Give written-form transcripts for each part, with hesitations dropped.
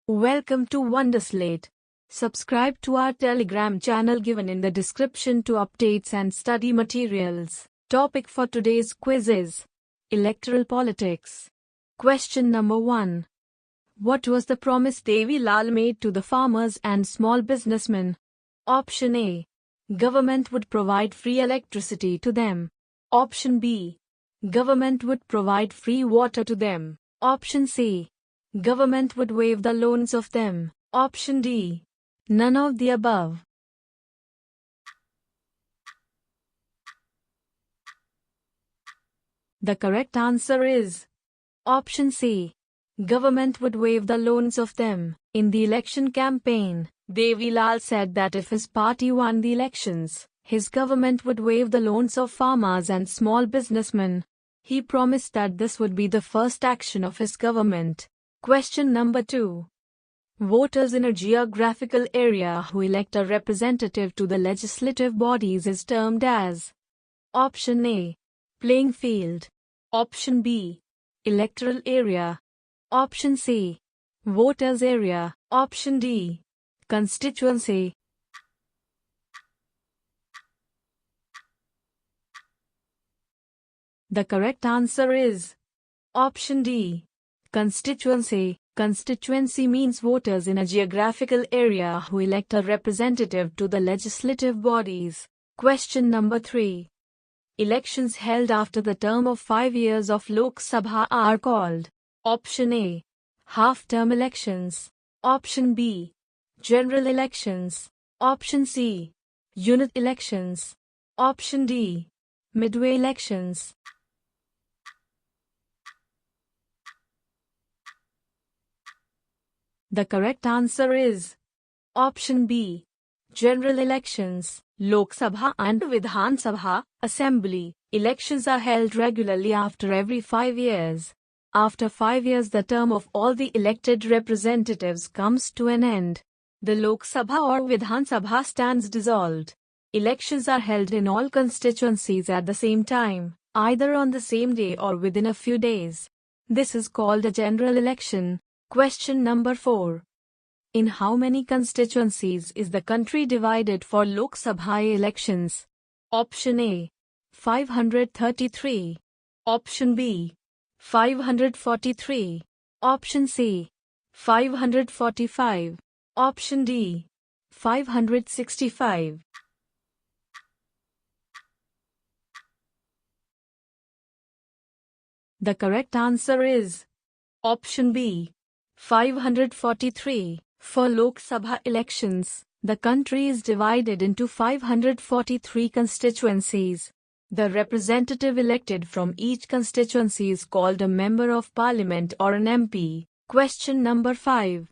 Welcome to Wonderslate. Subscribe to our Telegram channel given in the description to updates and study materials. Topic for today's quiz is Electoral Politics. Question number 1. What was the promise Devi Lal made to the farmers and small businessmen? Option A. Government would provide free electricity to them. Option B. Government would provide free water to them. Option C. Government would waive the loans of them. Option D. None of the above. The correct answer is Option C. Government would waive the loans of them. In the election campaign, Devi Lal said that if his party won the elections, his government would waive the loans of farmers and small businessmen. He promised that this would be the first action of his government. Question number 2. Voters in a geographical area who elect a representative to the legislative bodies is termed as Option A. Playing field. Option B. Electoral area. Option C. Voters area. Option D. Constituency. The correct answer is Option D. Constituency. Constituency means voters in a geographical area who elect a representative to the legislative bodies. Question number 3. Elections held after the term of 5 years of Lok Sabha are called Option A. Half-term elections. Option B. General elections. Option C. Unit elections. Option D. Midway elections. The correct answer is Option B. General elections. Lok Sabha and Vidhan Sabha, Assembly, elections are held regularly after every 5 years. After 5 years the term of all the elected representatives comes to an end. The Lok Sabha or Vidhan Sabha stands dissolved. Elections are held in all constituencies at the same time, either on the same day or within a few days. This is called a general election. Question number 4. In how many constituencies is the country divided for Lok Sabha elections? Option A. 533. Option B. 543. Option C. 545. Option D. 565. The correct answer is Option B. 543. For Lok Sabha elections, the country is divided into 543 constituencies. The representative elected from each constituency is called a Member of Parliament or an MP. Question number 5.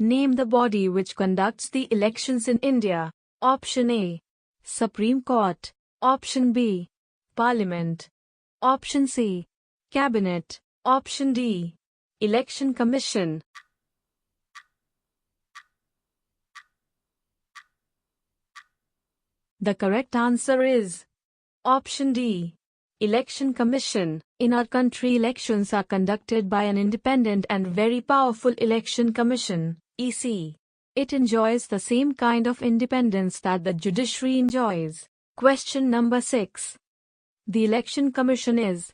Name the body which conducts the elections in India. Option A. Supreme Court. Option B. Parliament. Option C. Cabinet. Option D. Election Commission. The correct answer is Option D. Election Commission. In our country, elections are conducted by an independent and very powerful election commission, EC. It enjoys the same kind of independence that the judiciary enjoys. Question number 6. The election commission is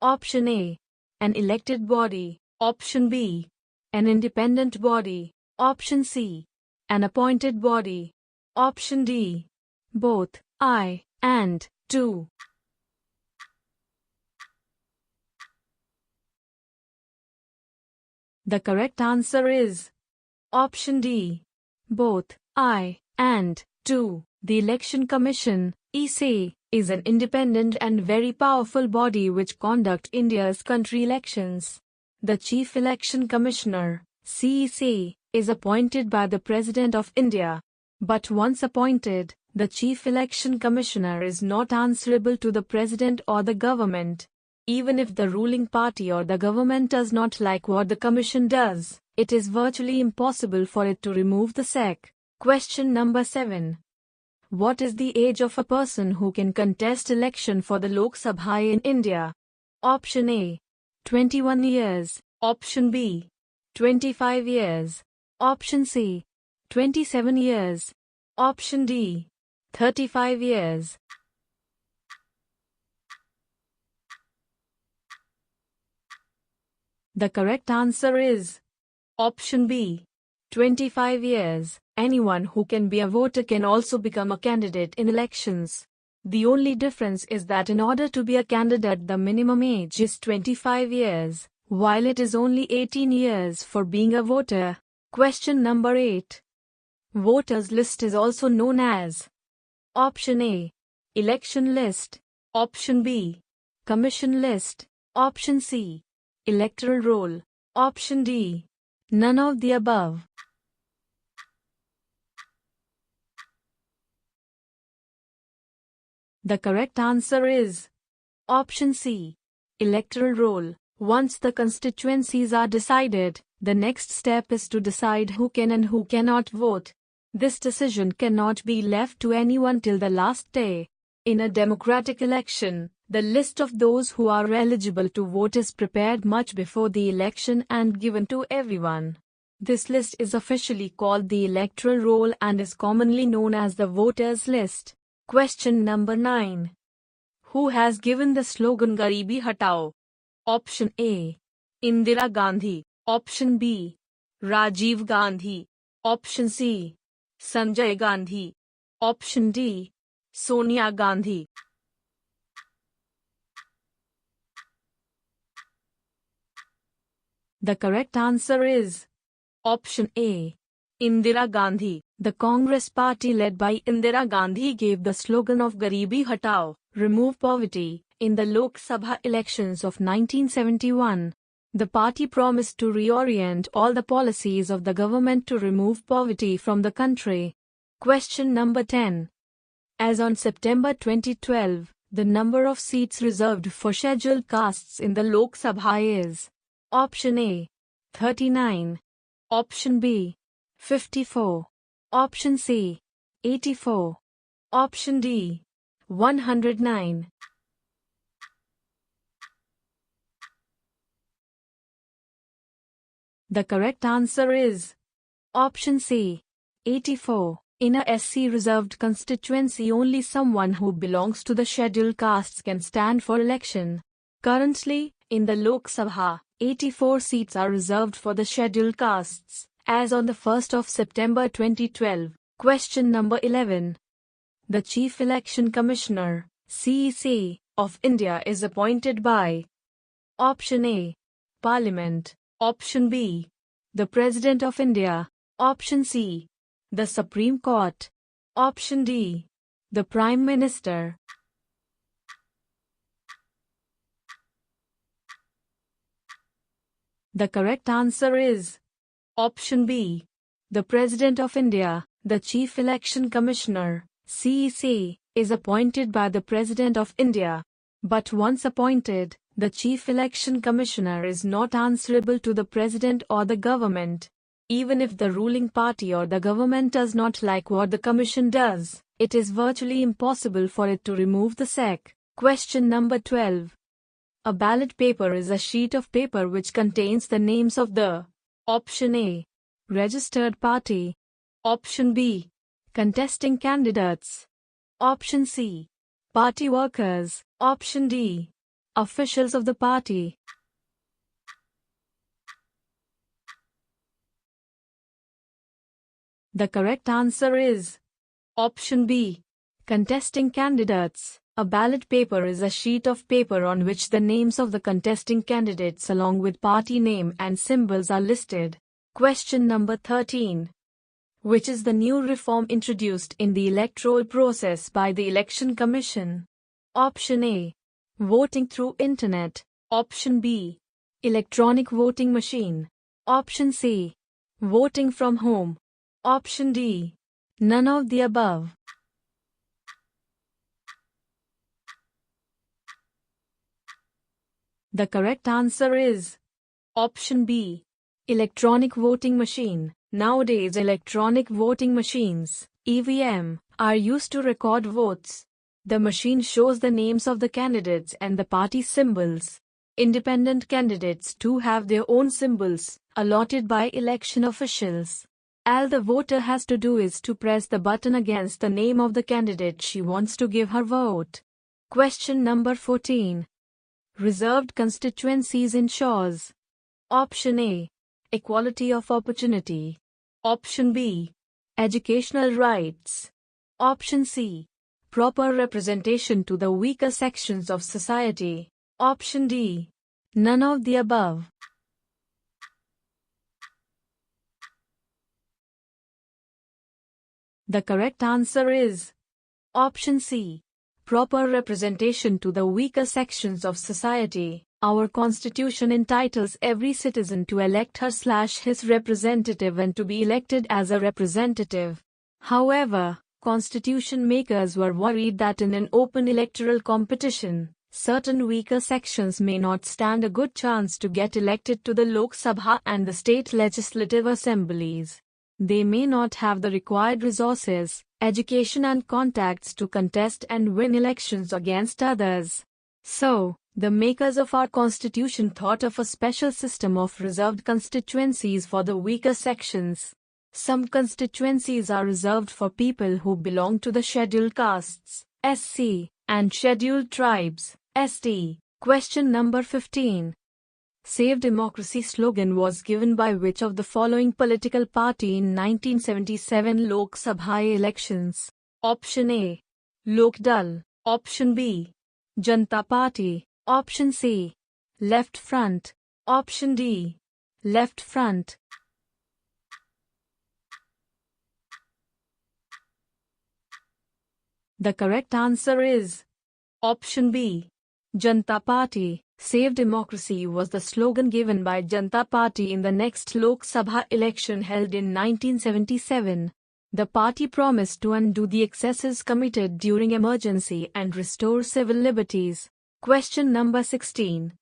Option A. An elected body. Option B. An independent body. Option C. An appointed body. Option D. Both, I and II. The correct answer is Option D. Both, I and II. The Election Commission, EC, is an independent and very powerful body which conduct India's country elections. The Chief Election Commissioner, CEC, is appointed by the President of India. But once appointed, the Chief Election Commissioner is not answerable to the President or the government. Even if the ruling party or the government does not like what the Commission does, it is virtually impossible for it to remove the SEC. Question number 7. What is the age of a person who can contest election for the Lok Sabha in India? Option A. 21 years. Option B. 25 years. Option C, 27 years. Option D, 35 years. The correct answer is option B, 25 years. Anyone who can be a voter can also become a candidate in elections. The only difference is that in order to be a candidate, the minimum age is 25 years, while it is only 18 years for being a voter. Question number 8. Voters list is also known as option A, election list. Option B, commission list. Option C, electoral roll. Option D, none of the above. The correct answer is option C, electoral roll. Once the constituencies are decided, the next step is to decide who can and who cannot vote. This decision cannot be left to anyone till the last day. In a democratic election, the list of those who are eligible to vote is prepared much before the election and given to everyone. This list is officially called the electoral roll and is commonly known as the voters' list. Question number 9. Who has given the slogan Garibi Hatao? Option A, Indira Gandhi. Option B, Rajiv Gandhi. Option C, Sanjay Gandhi. Option D, Sonia Gandhi. The correct answer is option A, Indira Gandhi. The Congress party led by Indira Gandhi gave the slogan of Garibi Hatao, remove poverty, in the Lok Sabha elections of 1971. The party promised to reorient all the policies of the government to remove poverty from the country. Question number 10. As on September 2012, the number of seats reserved for scheduled castes in the Lok Sabha is option A, 39. Option B, 54. Option C, 84. Option D, 109. The correct answer is option C, 84. In a SC reserved constituency, only someone who belongs to the scheduled castes can stand for election. Currently, in the Lok Sabha, 84 seats are reserved for the scheduled castes, as on the 1st of September 2012. Question number 11. The Chief Election Commissioner, CEC, of India is appointed by option A, Parliament. Option B, the President of India. Option C, the Supreme Court. Option D, the Prime Minister. The correct answer is option B, the President of India. The Chief Election Commissioner, CEC, is appointed by the President of India. But once appointed, the Chief Election Commissioner is not answerable to the President or the government. Even if the ruling party or the government does not like what the Commission does, it is virtually impossible for it to remove the SEC. Question number 12. A ballot paper is a sheet of paper which contains the names of the option A, registered party. Option B, contesting candidates. Option C, party workers. Option D, officials of the party. The correct answer is option B, contesting candidates. A ballot paper is a sheet of paper on which the names of the contesting candidates along with party name and symbols are listed. Question number 13. Which is the new reform introduced in the electoral process by the Election Commission? Option A, voting through internet. Option B, electronic voting machine. Option C, voting from home. Option D, none of the above. The correct answer is option B, electronic voting machine. Nowadays, electronic voting machines, EVM, are used to record votes. The machine shows the names of the candidates and the party symbols. Independent candidates too have their own symbols, allotted by election officials. All the voter has to do is to press the button against the name of the candidate she wants to give her vote. Question number 14. Reserved constituencies ensures. Option A. Equality of opportunity. Option B. Educational rights. Option C. Proper representation to the weaker sections of society. Option D. None of the above. The correct answer is Option C. Proper representation to the weaker sections of society. Our Constitution entitles every citizen to elect her/his representative and to be elected as a representative. However, Constitution makers were worried that in an open electoral competition, certain weaker sections may not stand a good chance to get elected to the Lok Sabha and the state legislative assemblies. They may not have the required resources, education and contacts to contest and win elections against others. So, the makers of our Constitution thought of a special system of reserved constituencies for the weaker sections. Some constituencies are reserved for people who belong to the scheduled castes, SC, and scheduled tribes, ST. Question number 15. Save Democracy slogan was given by which of the following political party in 1977 Lok Sabha elections? Option A. Lok Dal. Option B. Janata Party. Option C. Left Front. Option D. Left Front. The correct answer is Option B. Janata Party. Save Democracy was the slogan given by Janata Party in the next Lok Sabha election held in 1977. The party promised to undo the excesses committed during emergency and restore civil liberties. Question number 16.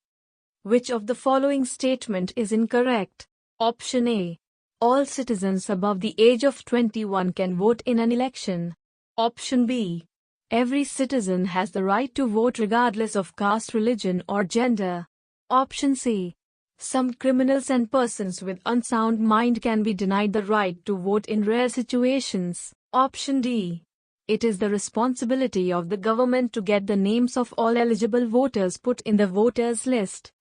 Which of the following statement is incorrect? Option A. All citizens above the age of 21 can vote in an election. Option B. Every citizen has the right to vote regardless of caste, religion, or gender. Option C. Some criminals and persons with unsound mind can be denied the right to vote in rare situations. Option D. It is the responsibility of the government to get the names of all eligible voters put in the voters list.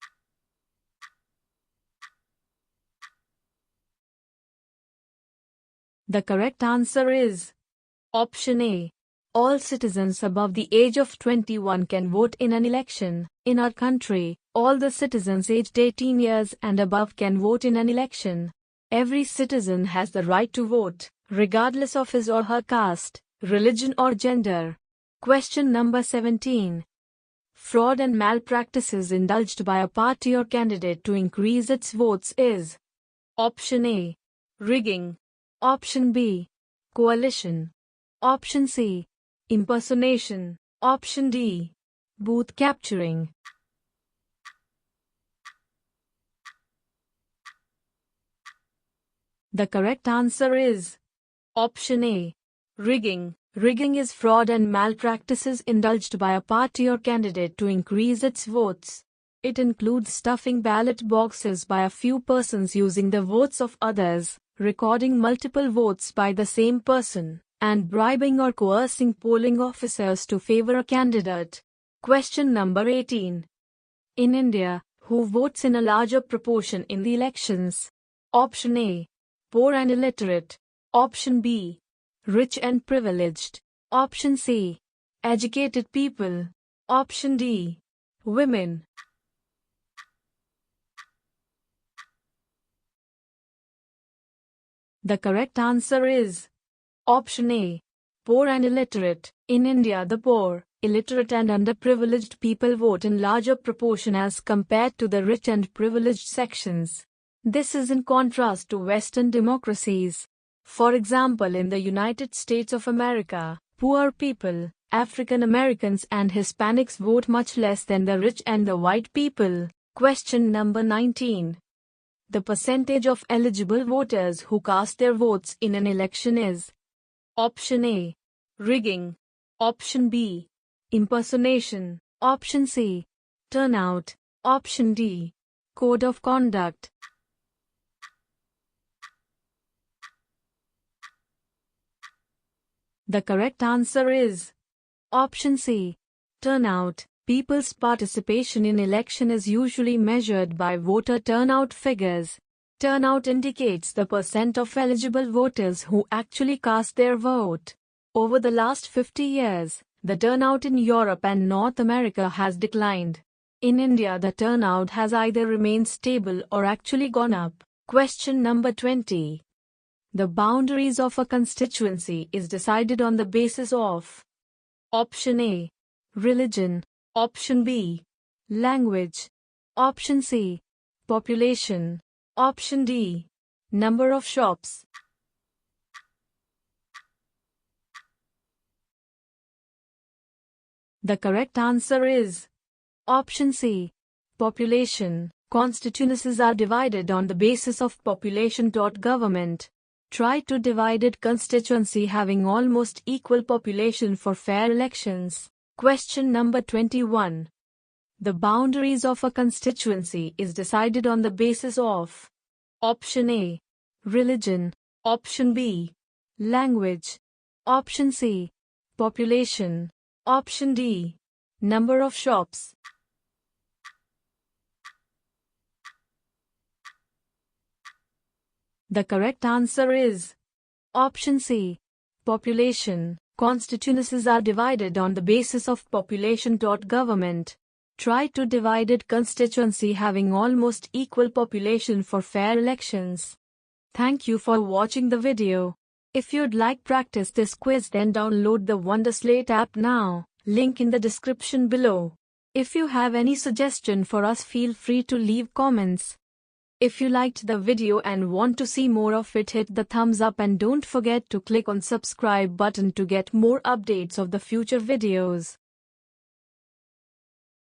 The correct answer is Option A. All citizens above the age of 21 can vote in an election. In our country, all the citizens aged 18 years and above can vote in an election. Every citizen has the right to vote, regardless of his or her caste, religion or gender. Question number 17. Fraud and malpractices indulged by a party or candidate to increase its votes is Option A. Rigging. Option B. Coalition. Option C. Impersonation. Option D. Booth capturing. The correct answer is Option A. Rigging. Rigging is fraud and malpractices indulged by a party or candidate to increase its votes. It includes stuffing ballot boxes by a few persons using the votes of others, recording multiple votes by the same person, and bribing or coercing polling officers to favor a candidate. Question number 18. In India, who votes in a larger proportion in the elections? Option A. Poor and illiterate. Option B. Rich and privileged. Option C. Educated people. Option D. Women. The correct answer is Option A. Poor and illiterate. In India, the poor, illiterate and underprivileged people vote in larger proportion as compared to the rich and privileged sections. This is in contrast to Western democracies. For example, in the United States of America, poor people, African Americans and Hispanics vote much less than the rich and the white people. Question number 19. The percentage of eligible voters who cast their votes in an election is Option A. Rigging. Option B. Impersonation. Option C. Turnout. Option D. Code of conduct. The correct answer is option C. Turnout. People's participation in election is usually measured by voter turnout figures. Turnout indicates the percent of eligible voters who actually cast their vote. Over the last 50 years, the turnout in Europe and North America has declined. In India, the turnout has either remained stable or actually gone up. Question number 20. The boundaries of a constituency is decided on the basis of option A. Religion. Option B. Language. Option C. Population. Option D. Number of shops. The correct answer is option C. Population. Constituencies are divided on the basis of population. Government try to divided constituency having almost equal population for fair elections. Question number 21. The boundaries of a constituency is decided on the basis of option A. Religion. Option B. Language. Option C. Population. Option D. Number of shops. The correct answer is option C. Population. Constituencies are divided on the basis of population. Government try to divided constituency having almost equal population for fair elections. Thank you for watching the video. If you'd like practice this quiz, then download the Wonderslate app now. Link in the description below. If you have any suggestion for us, feel free to leave comments. If you liked the video and want to see more of it, hit the thumbs up and don't forget to click on subscribe button to get more updates of the future videos.